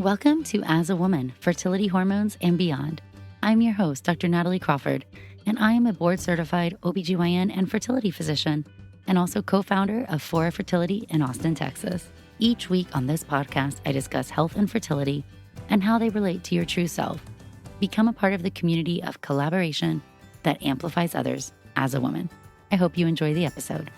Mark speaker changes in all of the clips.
Speaker 1: Welcome to As a Woman, Fertility Hormones and Beyond. I'm your host, Dr. Natalie Crawford, and I am a board-certified OBGYN and fertility physician, and also co-founder of Fora Fertility in Austin, Texas. Each week on this podcast, I discuss health and fertility and how they relate to your true self. Become a part of the community of collaboration that amplifies others as a woman. I hope you enjoy the episode.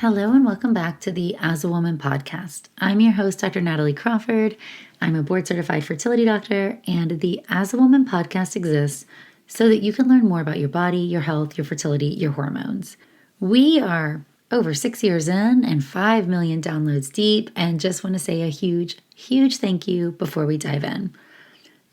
Speaker 1: Hello and welcome back to the As a Woman podcast. I'm your host, Dr. Natalie Crawford. I'm a board-certified fertility doctor, and the As a Woman podcast exists so that you can learn more about your body, your health, your fertility, your hormones. We are over 6 years in and 5 million downloads deep, and just want to say a huge thank you before we dive in.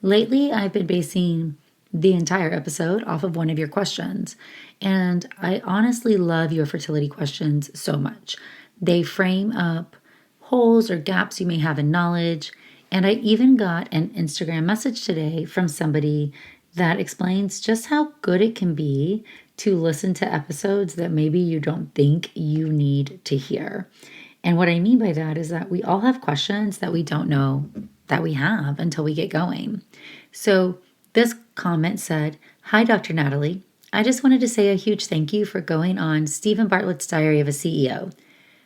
Speaker 1: Lately, I've been basing the entire episode off of one of your questions. And I honestly love your fertility questions so much. They frame up holes or gaps you may have in knowledge. And I even got an Instagram message today from somebody that explains just how good it can be to listen to episodes that maybe you don't think you need to hear. And what I mean by that is that we all have questions that we don't know that we have until we get going. So this comment said, "Hi, Dr. Natalie. I just wanted to say a huge thank you for going on Stephen Bartlett's Diary of a CEO.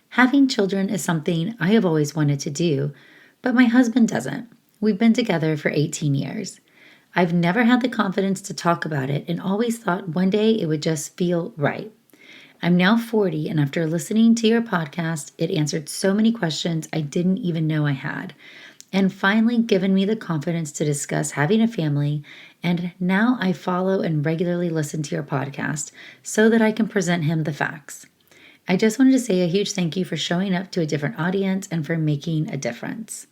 Speaker 1: Having children is something I have always wanted to do, but my husband doesn't. We've been together for 18 years. I've never had the confidence to talk about it and always thought one day it would just feel right. I'm now 40, and after listening to your podcast, it answered so many questions I didn't even know I had, and finally given me the confidence to discuss having a family, and now I follow and regularly listen to your podcast so that I can present him the facts. I just wanted to say a huge thank you for showing up to a different audience and for making a difference.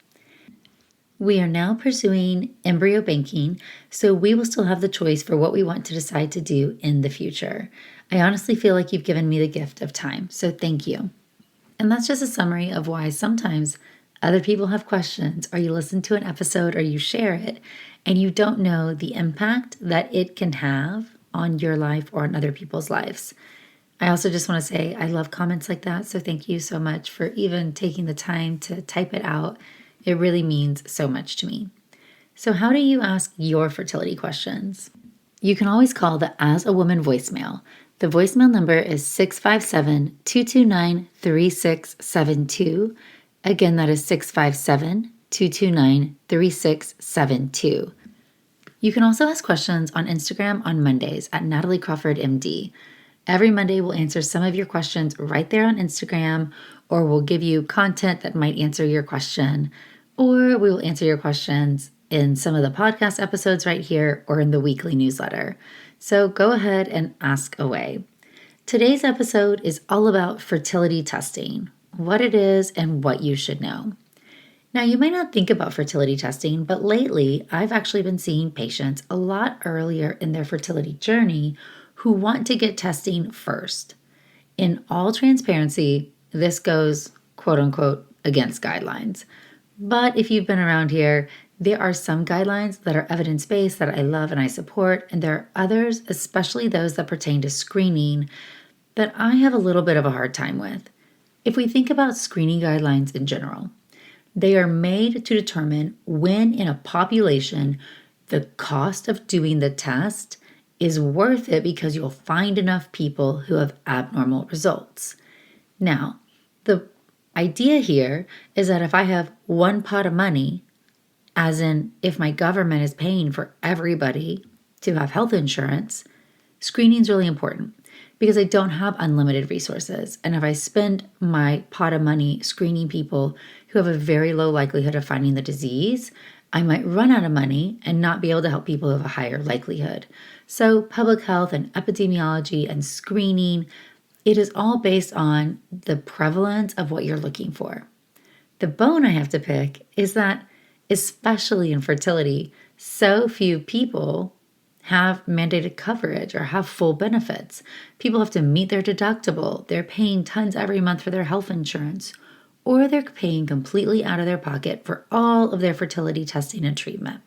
Speaker 1: We are now pursuing embryo banking, so we will still have the choice for what we want to decide to do in the future. I honestly feel like you've given me the gift of time, so thank you." And that's just a summary of why sometimes other people have questions, or you listen to an episode or you share it, and you don't know the impact that it can have on your life or on other people's lives. I also just want to say I love comments like that, so thank you so much for even taking the time to type it out. It really means so much to me. So how do you ask your fertility questions? You can always call the As a Woman voicemail. The voicemail number is 657-229-3672. Again, that is 657-229-3672. You can also ask questions on Instagram on Mondays at nataliecrawfordmd. Every Monday, we'll answer some of your questions right there on Instagram, or we'll give you content that might answer your question, or we will answer your questions in some of the podcast episodes right here or in the weekly newsletter. So go ahead and ask away. Today's episode is all about fertility testing, what it is and what you should know. Now, you might not think about fertility testing, but lately I've actually been seeing patients a lot earlier in their fertility journey who want to get testing first. In all transparency, this goes, quote unquote, against guidelines. But if you've been around here, there are some guidelines that are evidence-based that I love and I support, and there are others, especially those that pertain to screening, that I have a little bit of a hard time with. If we think about screening guidelines in general, they are made to determine when in a population the cost of doing the test is worth it because you'll find enough people who have abnormal results. Now, the idea here is that if I have one pot of money, as in if my government is paying for everybody to have health insurance, screening is really important because I don't have unlimited resources. And if I spend my pot of money screening people who have a very low likelihood of finding the disease, I might run out of money and not be able to help people who have a higher likelihood. So public health and epidemiology and screening, it is all based on the prevalence of what you're looking for. The bone I have to pick is that, especially in fertility, so few people have mandated coverage or have full benefits. People have to meet their deductible. They're paying tons every month for their health insurance, or they're paying completely out of their pocket for all of their fertility testing and treatment.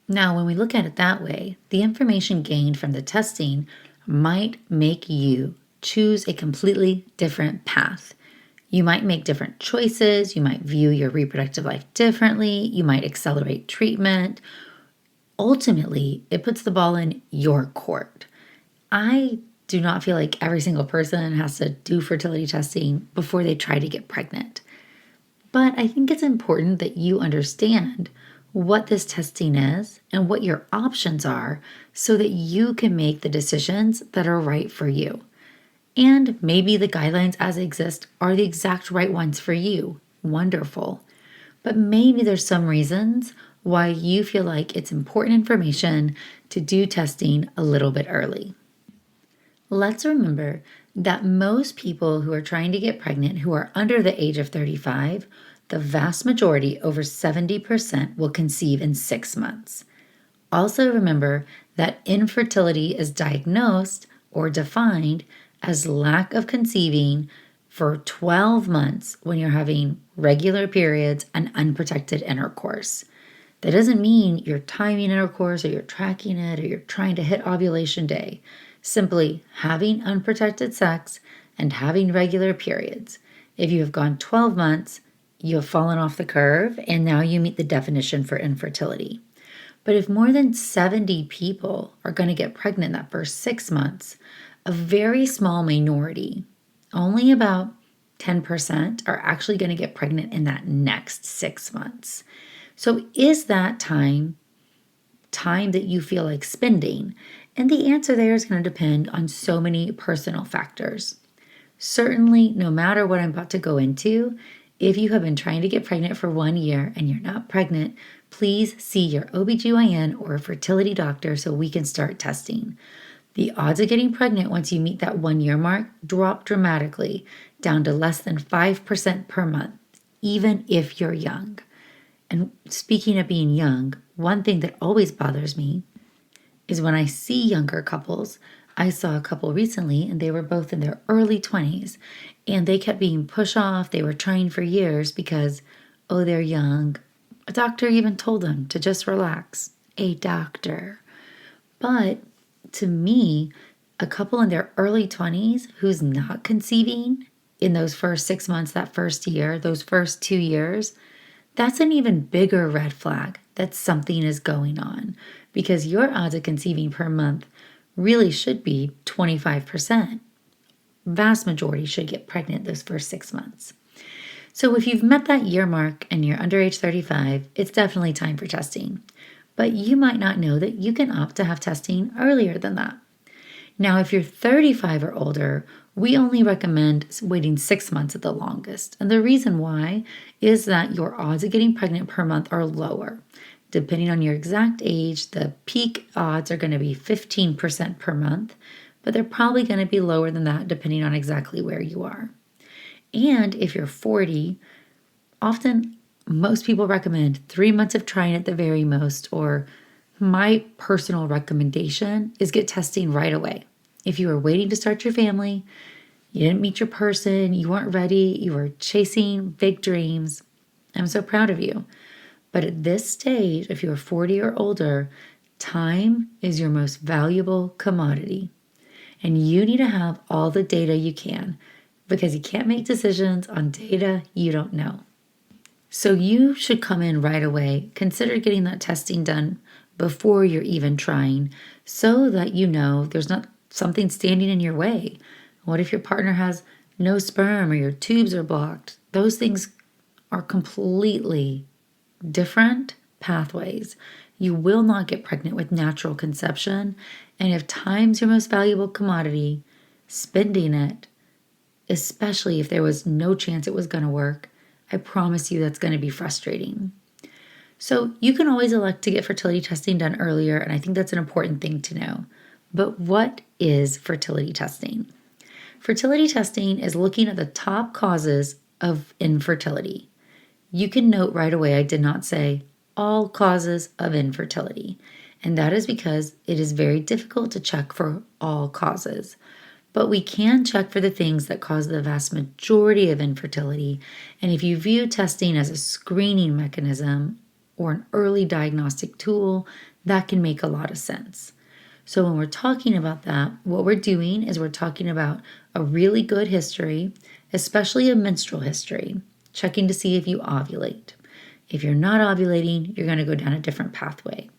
Speaker 1: Now, when we look at it that way, the information gained from the testing might make you choose a completely different path. You might make different choices. You might view your reproductive life differently. You might accelerate treatment. Ultimately, it puts the ball in your court. I do not feel like every single person has to do fertility testing before they try to get pregnant. But I think it's important that you understand what this testing is and what your options are so that you can make the decisions that are right for you. And maybe the guidelines as they exist are the exact right ones for you. Wonderful. But maybe there's some reasons why you feel like it's important information to do testing a little bit early. Let's remember that most people who are trying to get pregnant who are under the age of 35, the vast majority, over 70%, will conceive in 6 months. Also remember that infertility is diagnosed or defined as lack of conceiving for 12 months when you're having regular periods and unprotected intercourse. That doesn't mean you're timing intercourse or you're tracking it or you're trying to hit ovulation day. Simply having unprotected sex and having regular periods. If you have gone 12 months, you have fallen off the curve and now you meet the definition for infertility. But if more than 70 people are going to get pregnant that first 6 months, a very small minority, only about 10%, are actually going to get pregnant in that next 6 months. So is that time that you feel like spending? And the answer there is going to depend on so many personal factors. Certainly, no matter what I'm about to go into, if you have been trying to get pregnant for 1 year and you're not pregnant, please see your OBGYN or a fertility doctor so we can start testing. The odds of getting pregnant once you meet that 1 year mark drop dramatically down to less than 5% per month, even if you're young. And speaking of being young, one thing that always bothers me is when I see younger couples. I saw a couple recently and they were both in their early 20s and they kept being pushed off. They were trying for years because, oh, they're young. A doctor even told them to just relax. A doctor. But to me, a couple in their early 20s who's not conceiving in those first 6 months, that first year, those first 2 years, that's an even bigger red flag that something is going on because your odds of conceiving per month really should be 25%. Vast majority should get pregnant those first 6 months. So if you've met that year mark and you're under age 35, it's definitely time for testing. But you might not know that you can opt to have testing earlier than that. Now, if you're 35 or older, we only recommend waiting 6 months at the longest. And the reason why is that your odds of getting pregnant per month are lower. Depending on your exact age, the peak odds are going to be 15% per month, but they're probably going to be lower than that depending on exactly where you are. And if you're 40, often most people recommend 3 months of trying at the very most, or my personal recommendation is get testing right away. If you were waiting to start your family, you didn't meet your person, you weren't ready, you were chasing big dreams, I'm so proud of you. But at this stage, if you're 40 or older, time is your most valuable commodity. And you need to have all the data you can because you can't make decisions on data you don't know. So you should come in right away. Consider getting that testing done before you're even trying so that you know there's not something standing in your way. What if your partner has no sperm or your tubes are blocked? Those things are completely different pathways. You will not get pregnant with natural conception. And if time's your most valuable commodity, spending it, especially if there was no chance it was going to work, I promise you that's going to be frustrating. So you can always elect to get fertility testing done earlier, and I think that's an important thing to know. But what is fertility testing? Fertility testing is looking at the top causes of infertility. You can note right away I did not say all causes of infertility, and that is because it is very difficult to check for all causes. But we can check for the things that cause the vast majority of infertility, and if you view testing as a screening mechanism or an early diagnostic tool, that can make a lot of sense. So when we're talking about that, what we're doing is we're talking about a really good history, especially a menstrual history, checking to see if you ovulate. If you're not ovulating, you're going to go down a different pathway.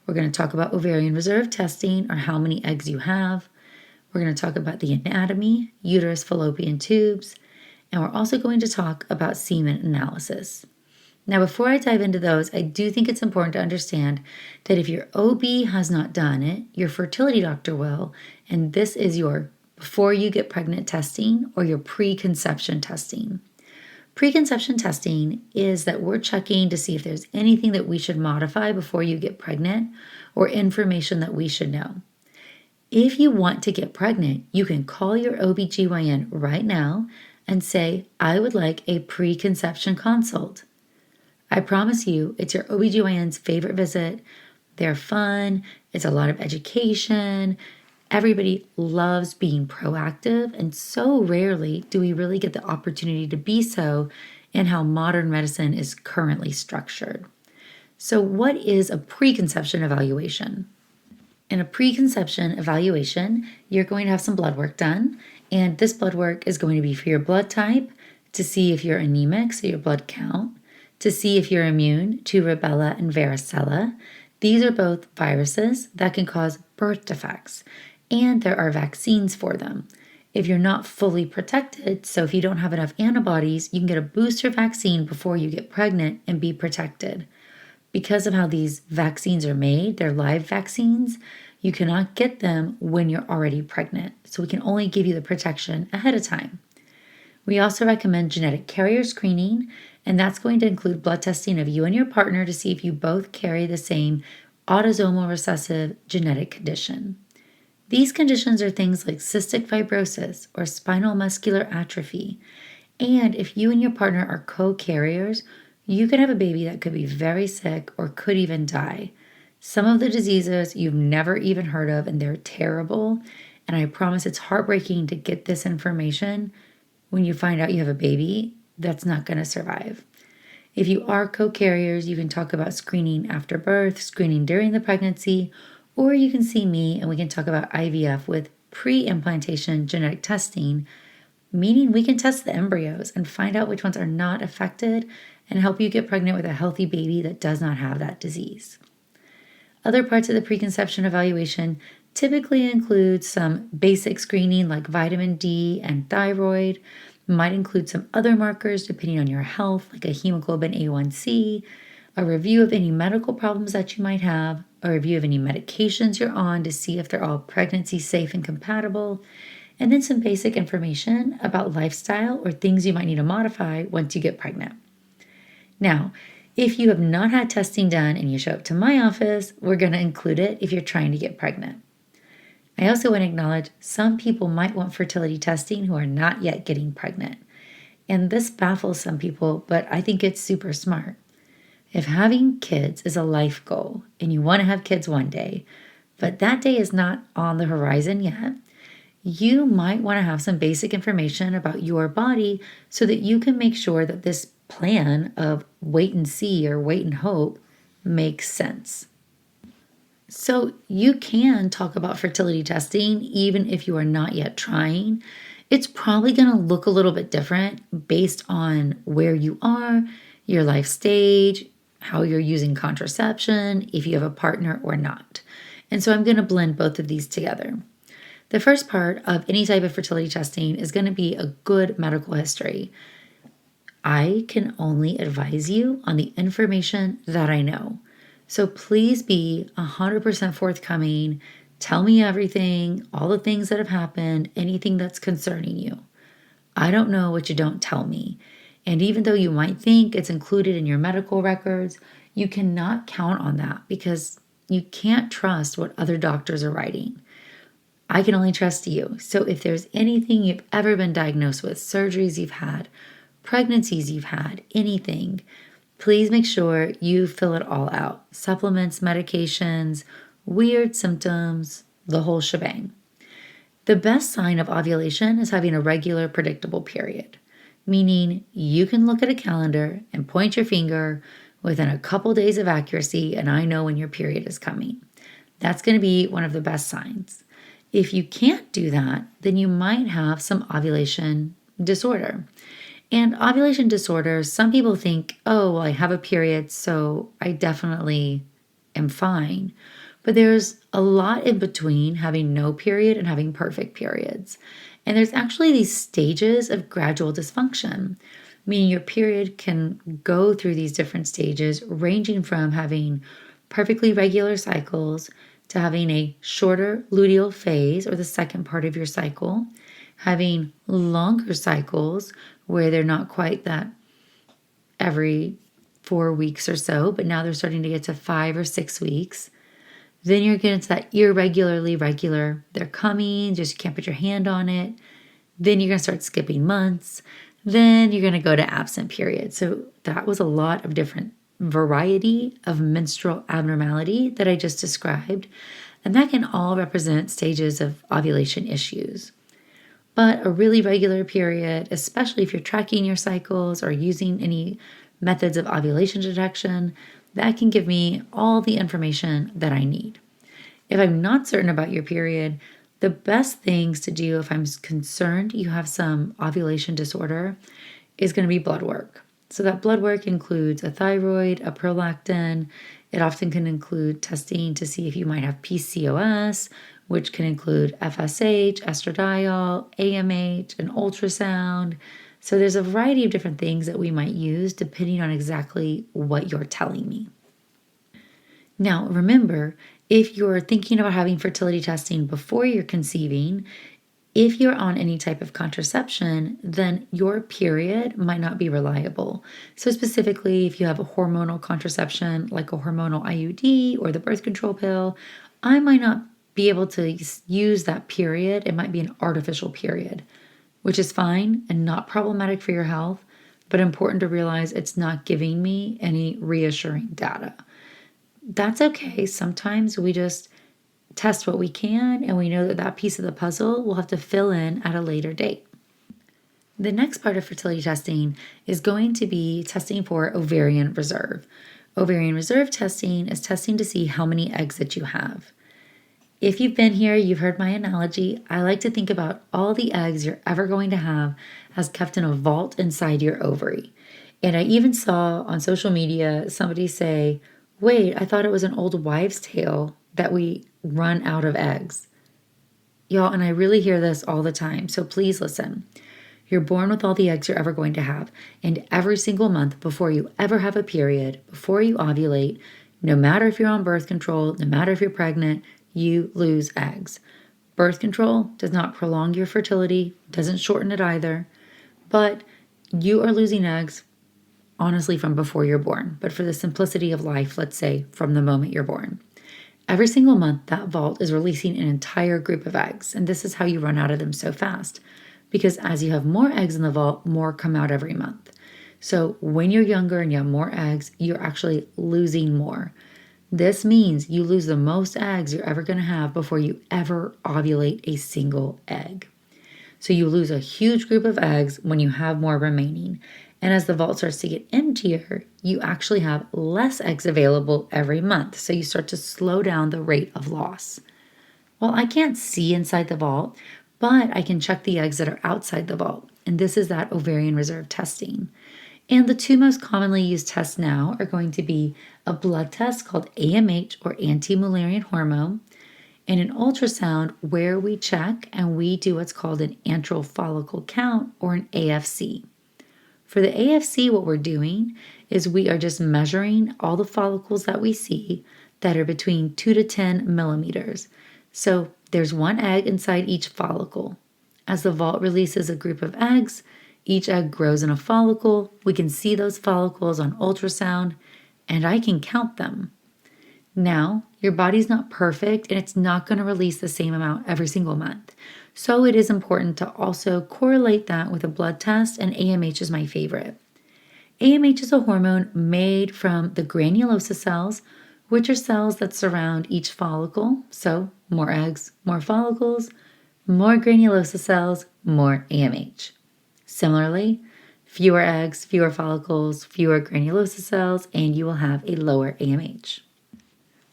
Speaker 1: We're going to talk about ovarian reserve testing, or how many eggs you have. We're going to talk about the anatomy, uterus, fallopian tubes, and we're also going to talk about semen analysis. Now, before I dive into those, I do think it's important to understand that if your OB has not done it, your fertility doctor will, and this is your before you get pregnant testing or your preconception testing. Preconception testing is that we're checking to see if there's anything that we should modify before you get pregnant or information that we should know. If you want to get pregnant, you can call your OBGYN right now and say, I would like a preconception consult. I promise you, it's your OBGYN's favorite visit. They're fun. It's a lot of education. Everybody loves being proactive, and so rarely do we really get the opportunity to be so in how modern medicine is currently structured. So what is a preconception evaluation? In a preconception evaluation, you're going to have some blood work done, and this blood work is going to be for your blood type, to see if you're anemic, so your blood count, to see if you're immune to rubella and varicella. These are both viruses that can cause birth defects, and there are vaccines for them. If you're not fully protected, so if you don't have enough antibodies, you can get a booster vaccine before you get pregnant and be protected. Because of how these vaccines are made, they're live vaccines, you cannot get them when you're already pregnant. So we can only give you the protection ahead of time. We also recommend genetic carrier screening, and that's going to include blood testing of you and your partner to see if you both carry the same autosomal recessive genetic condition. These conditions are things like cystic fibrosis or spinal muscular atrophy. And if you and your partner are co-carriers, you could have a baby that could be very sick or could even die. Some of the diseases you've never even heard of, and they're terrible. And I promise it's heartbreaking to get this information when you find out you have a baby that's not going to survive. If you are co-carriers, you can talk about screening after birth, screening during the pregnancy, or you can see me and we can talk about IVF with pre-implantation genetic testing, meaning we can test the embryos and find out which ones are not affected and help you get pregnant with a healthy baby that does not have that disease. Other parts of the preconception evaluation typically include some basic screening like vitamin D and thyroid, might include some other markers depending on your health, like a hemoglobin A1C, a review of any medical problems that you might have, a review of any medications you're on to see if they're all pregnancy safe and compatible, and then some basic information about lifestyle or things you might need to modify once you get pregnant. Now, if you have not had testing done and you show up to my office, we're going to include it if you're trying to get pregnant. I also want to acknowledge some people might want fertility testing who are not yet getting pregnant. And this baffles some people, but I think it's super smart. If having kids is a life goal and you want to have kids one day, but that day is not on the horizon yet, you might want to have some basic information about your body so that you can make sure that this plan of wait and see or wait and hope makes sense. So you can talk about fertility testing even if you are not yet trying. It's probably going to look a little bit different based on where you are, your life stage, how you're using contraception, if you have a partner or not. And so I'm going to blend both of these together. The first part of any type of fertility testing is going to be a good medical history. I can only advise you on the information that I know. So please be 100% forthcoming. Tell me everything, all the things that have happened, anything that's concerning you. I don't know what you don't tell me. And even though you might think it's included in your medical records, you cannot count on that because you can't trust what other doctors are writing. I can only trust you. So if there's anything you've ever been diagnosed with, surgeries you've had, pregnancies you've had, anything, please make sure you fill it all out. Supplements, medications, weird symptoms, the whole shebang. The best sign of ovulation is having a regular, predictable period, meaning you can look at a calendar and point your finger within a couple days of accuracy, and I know when your period is coming. That's going to be one of the best signs. If you can't do that, then you might have some ovulation disorder. And ovulation disorders, some people think, oh, well, I have a period, so I definitely am fine. But there's a lot in between having no period and having perfect periods. And there's actually these stages of gradual dysfunction, meaning your period can go through these different stages, ranging from having perfectly regular cycles to having a shorter luteal phase, or the second part of your cycle, having longer cycles where they're not quite that every 4 weeks or so, but now they're starting to get to 5 or 6 weeks. Then you're getting to that irregularly regular. They're coming, just you can't put your hand on it. Then you're going to start skipping months. Then you're going to go to absent period. So that was a lot of different variety of menstrual abnormality that I just described. And that can all represent stages of ovulation issues. But a really regular period, especially if you're tracking your cycles or using any methods of ovulation detection, that can give me all the information that I need. If I'm not certain about your period, the best things to do if I'm concerned you have some ovulation disorder is going to be blood work. So that blood work includes a thyroid, a prolactin. It often can include testing to see if you might have PCOS, which can include FSH, estradiol, AMH, an ultrasound. So there's a variety of different things that we might use depending on exactly what you're telling me. Now, remember, if you're thinking about having fertility testing before you're conceiving, if you're on any type of contraception, then your period might not be reliable. So specifically, if you have a hormonal contraception, like a hormonal IUD or the birth control pill, I might not be able to use that period. It might be an artificial period, which is fine and not problematic for your health, but important to realize it's not giving me any reassuring data. That's okay. Sometimes we just test what we can, and we know that that piece of the puzzle we'll have to fill in at a later date. The next part of fertility testing is going to be testing for ovarian reserve. Ovarian reserve testing is testing to see how many eggs that you have. If you've been here, you've heard my analogy. I like to think about all the eggs you're ever going to have as kept in a vault inside your ovary. And I even saw on social media somebody say, wait, I thought it was an old wives' tale that we run out of eggs. Y'all, and I really hear this all the time, so please listen. You're born with all the eggs you're ever going to have, and every single month before you ever have a period, before you ovulate, no matter if you're on birth control, no matter if you're pregnant, you lose eggs. Birth control does not prolong your fertility, doesn't shorten it either, but you are losing eggs, honestly, from before you're born. But for the simplicity of life, let's say from the moment you're born. Every single month, that vault is releasing an entire group of eggs, and this is how you run out of them so fast. Because as you have more eggs in the vault, more come out every month. So when you're younger and you have more eggs, you're actually losing more. This means you lose the most eggs you're ever going to have before you ever ovulate a single egg. So you lose a huge group of eggs when you have more remaining. And as the vault starts to get emptier, you actually have less eggs available every month. So you start to slow down the rate of loss. Well, I can't see inside the vault, but I can check the eggs that are outside the vault. And this is that ovarian reserve testing. And the two most commonly used tests now are going to be a blood test called AMH, or anti-Mullerian hormone, and an ultrasound where we check and we do what's called an antral follicle count, or an AFC. For the AFC, what we're doing is we are just measuring all the follicles that we see that are between 2 to 10 millimeters. So there's one egg inside each follicle. As the vault releases a group of eggs, each egg grows in a follicle. We can see those follicles on ultrasound, and I can count them. Now, your body's not perfect, and it's not going to release the same amount every single month. So it is important to also correlate that with a blood test, and AMH is my favorite. AMH is a hormone made from the granulosa cells, which are cells that surround each follicle. So more eggs, more follicles, more granulosa cells, more AMH. Similarly, fewer eggs, fewer follicles, fewer granulosa cells, and you will have a lower AMH.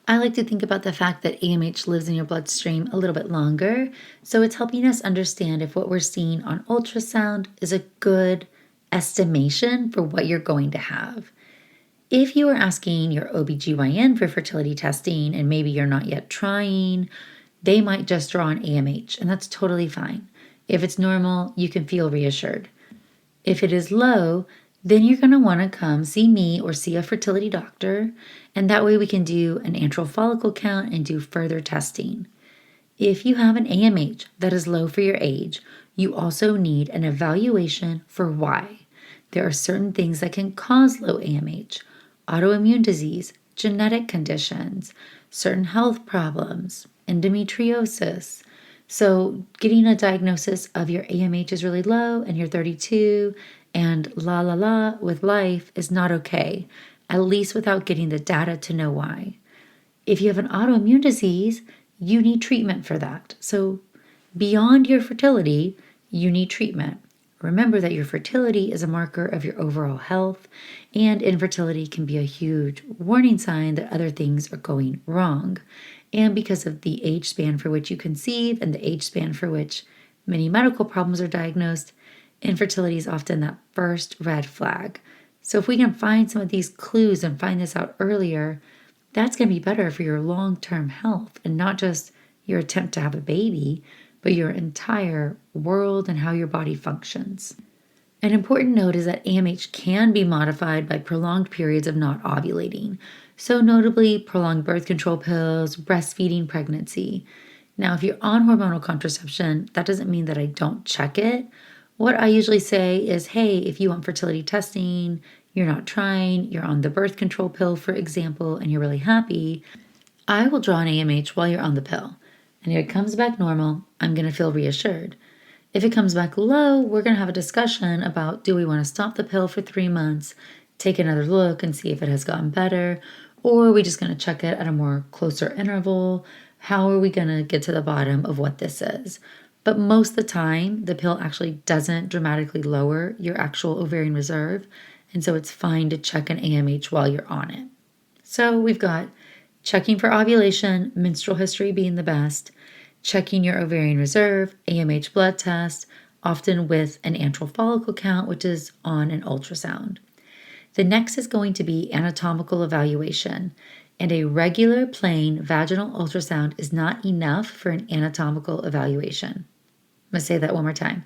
Speaker 1: I like to think about the fact that AMH lives in your bloodstream a little bit longer, so it's helping us understand if what we're seeing on ultrasound is a good estimation for what you're going to have. If you are asking your OBGYN for fertility testing and maybe you're not yet trying, they might just draw an AMH, and that's totally fine. If it's normal, you can feel reassured. If it is low, then you're going to want to come see me or see a fertility doctor, and that way we can do an antral follicle count and do further testing. If you have an AMH that is low for your age, you also need an evaluation for why. There are certain things that can cause low AMH: autoimmune disease, genetic conditions, certain health problems, endometriosis. So getting a diagnosis of your AMH is really low and you're 32 and la with life is not okay, at least without getting the data to know why. If you have an autoimmune disease, you need treatment for that. So beyond your fertility, you need treatment. Remember that your fertility is a marker of your overall health, and infertility can be a huge warning sign that other things are going wrong. And because of the age span for which you conceive and the age span for which many medical problems are diagnosed, infertility is often that first red flag. So if we can find some of these clues and find this out earlier, that's going to be better for your long-term health and not just your attempt to have a baby, but your entire world and how your body functions. An important note is that AMH can be modified by prolonged periods of not ovulating, so notably prolonged birth control pills, breastfeeding, pregnancy. Now, if you're on hormonal contraception, that doesn't mean that I don't check it. What I usually say is, hey, if you want fertility testing, you're not trying, you're on the birth control pill, for example, and you're really happy, I will draw an AMH while you're on the pill. And if it comes back normal, I'm going to feel reassured. If it comes back low, we're going to have a discussion about, do we want to stop the pill for 3 months, take another look and see if it has gotten better, or are we just going to check it at a more closer interval? How are we going to get to the bottom of what this is? But most of the time, the pill actually doesn't dramatically lower your actual ovarian reserve, and so it's fine to check an AMH while you're on it. So we've got checking for ovulation, menstrual history being the best, checking your ovarian reserve, AMH blood test, often with an antral follicle count, which is on an ultrasound. The next is going to be anatomical evaluation, and a regular plain vaginal ultrasound is not enough for an anatomical evaluation. I'm going to say that one more time.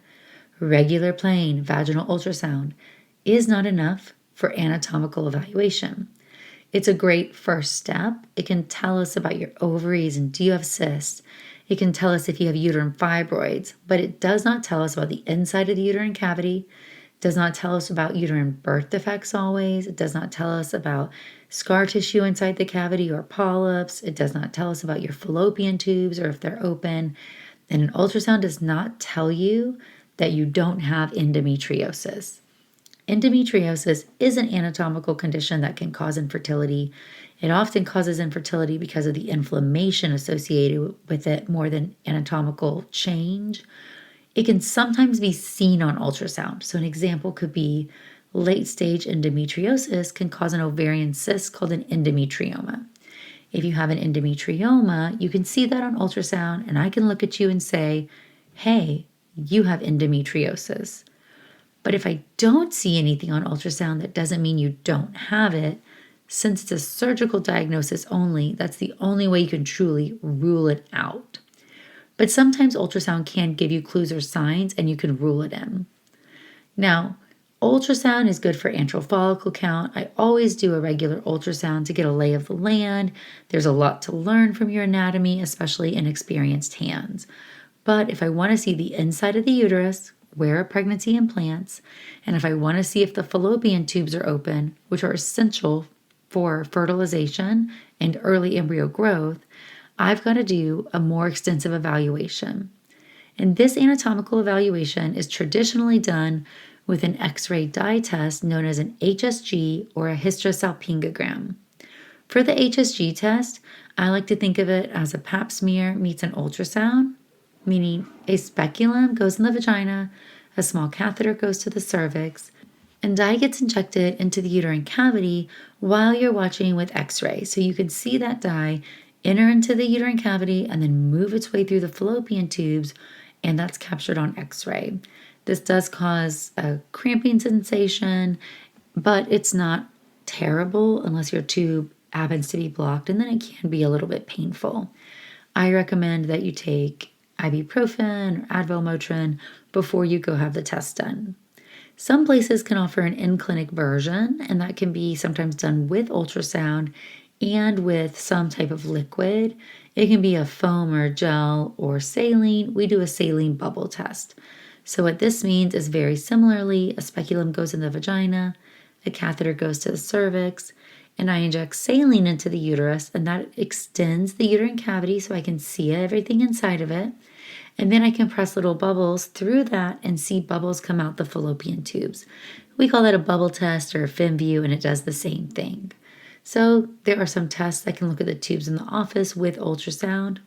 Speaker 1: Regular plain vaginal ultrasound is not enough for anatomical evaluation. It's a great first step. It can tell us about your ovaries and do you have cysts. It can tell us if you have uterine fibroids, but it does not tell us about the inside of the uterine cavity. It does not tell us about uterine birth defects always. It does not tell us about scar tissue inside the cavity or polyps. It does not tell us about your fallopian tubes or if they're open. And an ultrasound does not tell you that you don't have endometriosis. Endometriosis is an anatomical condition that can cause infertility. It often causes infertility because of the inflammation associated with it more than anatomical change. It can sometimes be seen on ultrasound. So an example could be late-stage endometriosis can cause an ovarian cyst called an endometrioma. If you have an endometrioma, you can see that on ultrasound, and I can look at you and say, hey, you have endometriosis. But if I don't see anything on ultrasound, that doesn't mean you don't have it. Since it's a surgical diagnosis only, that's the only way you can truly rule it out. But sometimes ultrasound can give you clues or signs and you can rule it in. Now, ultrasound is good for antral follicle count. I always do a regular ultrasound to get a lay of the land. There's a lot to learn from your anatomy, especially in experienced hands. But if I want to see the inside of the uterus, where a pregnancy implants, and if I want to see if the fallopian tubes are open, which are essential for fertilization and early embryo growth, I've got to do a more extensive evaluation. And this anatomical evaluation is traditionally done with an X-ray dye test known as an HSG or a hysterosalpingogram. For the HSG test, I like to think of it as a pap smear meets an ultrasound, meaning a speculum goes in the vagina, a small catheter goes to the cervix, And dye gets injected into the uterine cavity while you're watching with x-ray. So you can see that dye enter into the uterine cavity and then move its way through the fallopian tubes, and that's captured on x-ray. This does cause a cramping sensation, but it's not terrible unless your tube happens to be blocked, and then it can be a little bit painful. I recommend that you take ibuprofen or Advil Motrin before you go have the test done. Some places can offer an in-clinic version, and that can be sometimes done with ultrasound and with some type of liquid. It can be a foam or gel or saline. We do a saline bubble test. So what this means is very similarly, a speculum goes in the vagina, a catheter goes to the cervix, and I inject saline into the uterus, and that extends the uterine cavity so I can see everything inside of it. And then I can press little bubbles through that and see bubbles come out the fallopian tubes. We call that a bubble test or a FemView, and it does the same thing. So there are some tests that can look at the tubes in the office with ultrasound,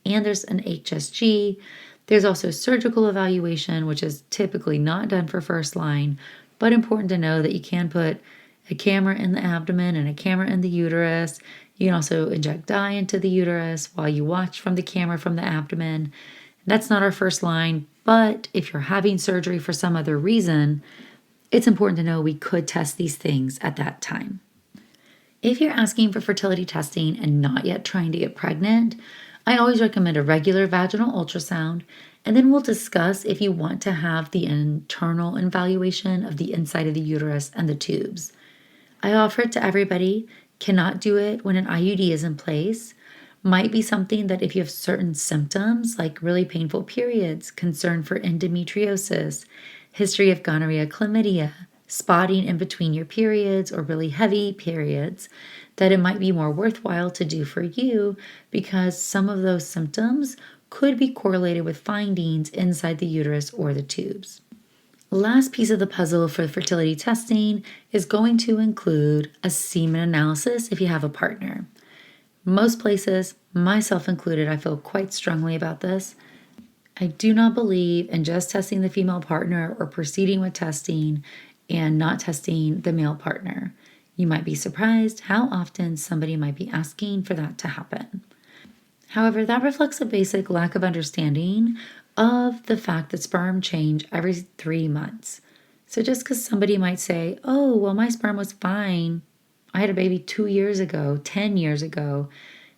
Speaker 1: and there's an HSG. There's also surgical evaluation, which is typically not done for first line, but important to know that you can put a camera in the abdomen and a camera in the uterus. You can also inject dye into the uterus while you watch from the camera from the abdomen. That's not our first line, but if you're having surgery for some other reason, it's important to know we could test these things at that time. If you're asking for fertility testing and not yet trying to get pregnant, I always recommend a regular vaginal ultrasound, and then we'll discuss if you want to have the internal evaluation of the inside of the uterus and the tubes. I offer it to everybody, cannot do it when an IUD is in place. Might be something that if you have certain symptoms like really painful periods, concern for endometriosis, history of gonorrhea, chlamydia, spotting in between your periods or really heavy periods, that it might be more worthwhile to do for you because some of those symptoms could be correlated with findings inside the uterus or the tubes. Last piece of the puzzle for fertility testing is going to include a semen analysis if you have a partner. Most places, myself included, I feel quite strongly about this. I do not believe in just testing the female partner or proceeding with testing and not testing the male partner. You might be surprised how often somebody might be asking for that to happen. However, that reflects a basic lack of understanding of the fact that sperm change every 3 months. So just because somebody might say, oh, well, my sperm was fine, I had a baby 2 years ago, 10 years ago,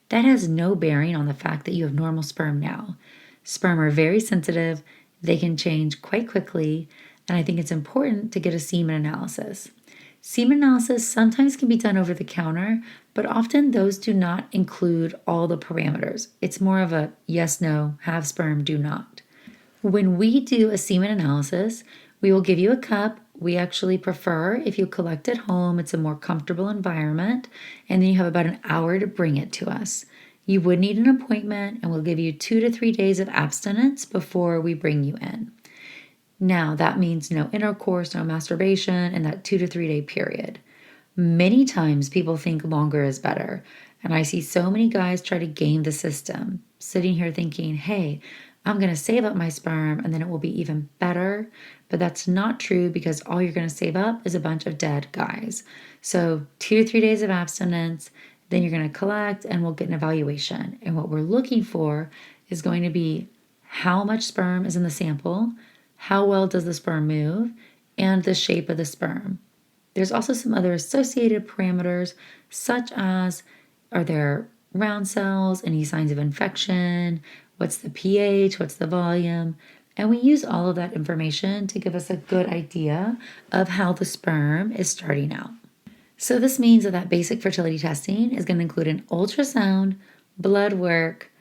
Speaker 1: that has no bearing on the fact that you have normal sperm now. Sperm are very sensitive, they can change quite quickly, and I think it's important to get a semen analysis. Semen analysis sometimes can be done over the counter, but often those do not include all the parameters. It's more of a yes, no, have sperm, do not. When we do a semen analysis, we will give you a cup. We actually prefer if you collect at home, it's a more comfortable environment, and then you have about an hour to bring it to us. You would need an appointment, and we'll give you 2 to 3 days of abstinence before we bring you in. Now, that means no intercourse, no masturbation in that 2 to 3 day period. Many times people think longer is better, and I see so many guys try to game the system, sitting here thinking, hey, I'm going to save up my sperm and then it will be even better. But that's not true because all you're going to save up is a bunch of dead guys. So 2 to 3 days of abstinence, then you're going to collect and we'll get an evaluation. And what we're looking for is going to be how much sperm is in the sample, how well does the sperm move, and the shape of the sperm. There's also some other associated parameters such as are there round cells, any signs of infection, what's the pH, what's the volume, and we use all of that information to give us a good idea of how the sperm is starting out. So this means that basic fertility testing is going to include an ultrasound, blood work,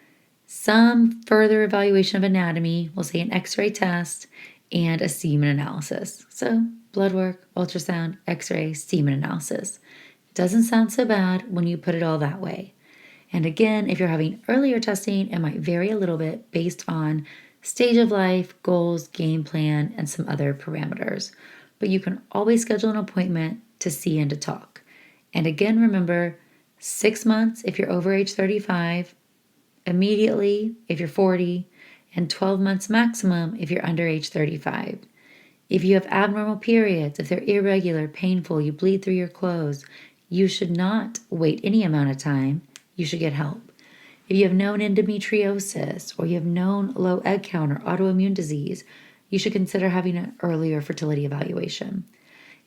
Speaker 1: some further evaluation of anatomy, we'll say an x-ray test, and a semen analysis. So blood work, ultrasound, x-ray, semen analysis. Doesn't sound so bad when you put it all that way. And again, if you're having earlier testing, it might vary a little bit based on stage of life, goals, game plan, and some other parameters. But you can always schedule an appointment to see and to talk. And again, remember, 6 months if you're over age 35, immediately if you're 40, and 12 months maximum if you're under age 35. If you have abnormal periods, if they're irregular, painful, you bleed through your clothes, you should not wait any amount of time. You should get help. If you have known endometriosis or you have known low egg count or autoimmune disease, you should consider having an earlier fertility evaluation.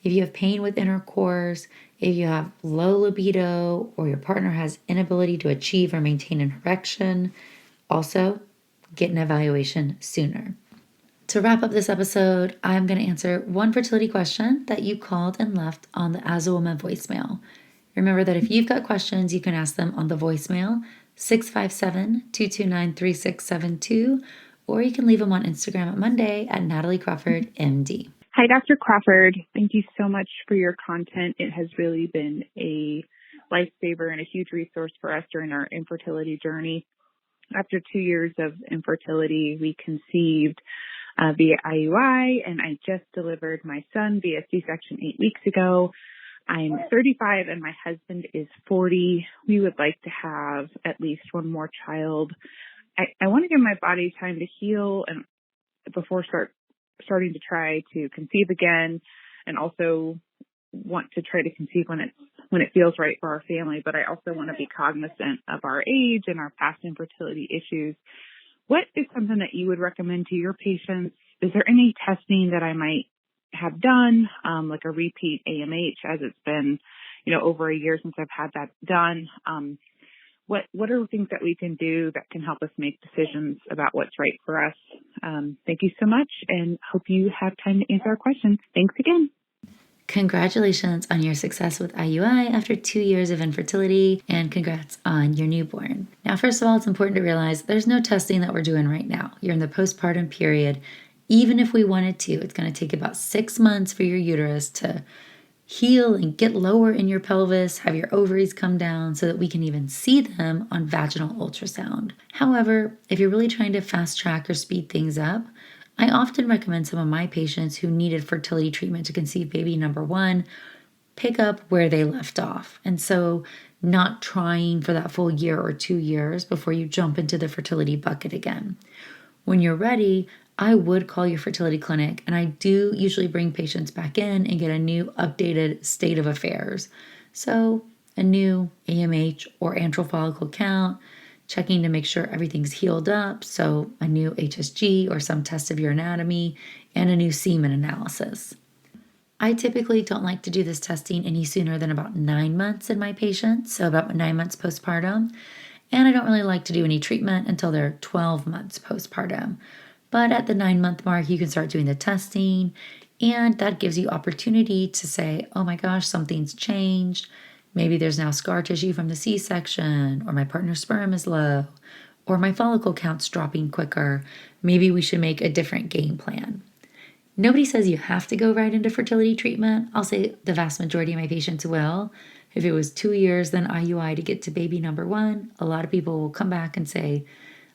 Speaker 1: If you have pain with intercourse, if you have low libido or your partner has inability to achieve or maintain an erection, also get an evaluation sooner. To wrap up this episode, I'm going to answer one fertility question that you called and left on the As a Woman voicemail. Remember that if you've got questions, you can ask them on the voicemail 657-229-3672, or you can leave them on Instagram at Monday at nataliecrawfordmd.
Speaker 2: Hi, Dr. Crawford. Thank you so much for your content. It has really been a lifesaver and a huge resource for us during our infertility journey. After 2 years of infertility, we conceived via IUI, and I just delivered my son via C-section 8 weeks ago. I'm 35 and my husband is 40. We would like to have at least one more child. I want to give my body time to heal and before starting to try to conceive again, and also want to try to conceive when it feels right for our family. But I also want to be cognizant of our age and our past infertility issues. What is something that you would recommend to your patients? Is there any testing that I might have done, like a repeat AMH, as it's been, over a year since I've had that done? What are things that we can do that can help us make decisions about what's right for us? Thank you so much, and hope you have time to answer our questions. Thanks again.
Speaker 1: Congratulations on your success with IUI after 2 years of infertility, and congrats on your newborn. Now, first of all, it's important to realize there's no testing that we're doing right now. You're in the postpartum period. Even if we wanted to, it's going to take about 6 months for your uterus to heal and get lower in your pelvis, have your ovaries come down so that we can even see them on vaginal ultrasound. However, if you're really trying to fast track or speed things up, I often recommend some of my patients who needed fertility treatment to conceive baby number 1 pick up where they left off. And so not trying for that full year or 2 years before you jump into the fertility bucket again. When you're ready, I would call your fertility clinic, and I do usually bring patients back in and get a new updated state of affairs. So a new AMH or antral follicle count, checking to make sure everything's healed up, so a new HSG or some test of your anatomy, and a new semen analysis. I typically don't like to do this testing any sooner than about 9 months in my patients, so about 9 months postpartum, and I don't really like to do any treatment until they're 12 months postpartum. But at the 9-month mark, you can start doing the testing, and that gives you opportunity to say, oh my gosh, something's changed. Maybe there's now scar tissue from the C-section, or my partner's sperm is low, or my follicle count's dropping quicker. Maybe we should make a different game plan. Nobody says you have to go right into fertility treatment. I'll say the vast majority of my patients will. If it was 2 years, then IUI to get to baby number 1, a lot of people will come back and say,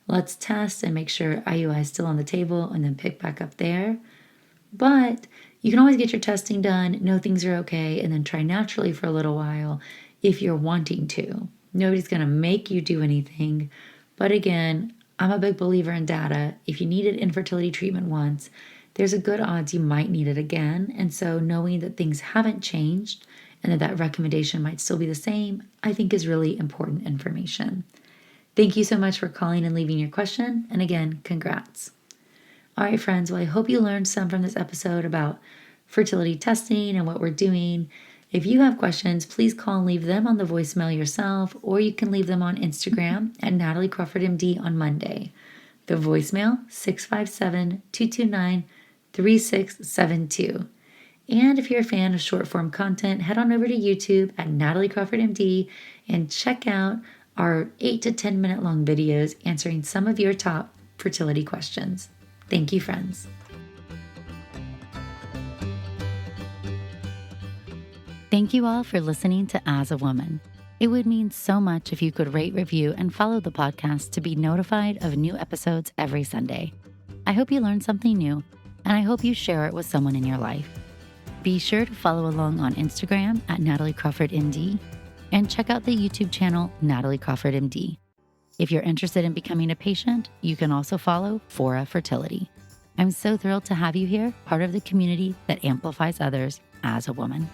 Speaker 1: let's test and make sure IUI is still on the table and then pick back up there. But you can always get your testing done, know things are okay, and then try naturally for a little while if you're wanting to. Nobody's going to make you do anything. But again, I'm a big believer in data. If you needed infertility treatment once, there's a good odds you might need it again. And so knowing that things haven't changed and that recommendation might still be the same, I think is really important information. Thank you so much for calling and leaving your question. And again, congrats. All right, friends. Well, I hope you learned some from this episode about fertility testing and what we're doing. If you have questions, please call and leave them on the voicemail yourself, or you can leave them on Instagram at nataliecrawfordmd on Monday. The voicemail, 657-229-3672. And if you're a fan of short form content, head on over to YouTube at nataliecrawfordmd and check out our 8 to 10 minute long videos answering some of your top fertility questions. Thank you, friends. Thank you all for listening to As a Woman. It would mean so much if you could rate, review, and follow the podcast to be notified of new episodes every Sunday. I hope you learned something new, and I hope you share it with someone in your life. Be sure to follow along on Instagram at nataliecrawfordmd, and check out the YouTube channel, Natalie Crawford MD. If you're interested in becoming a patient, you can also follow Fora Fertility. I'm so thrilled to have you here, part of the community that amplifies others as a woman.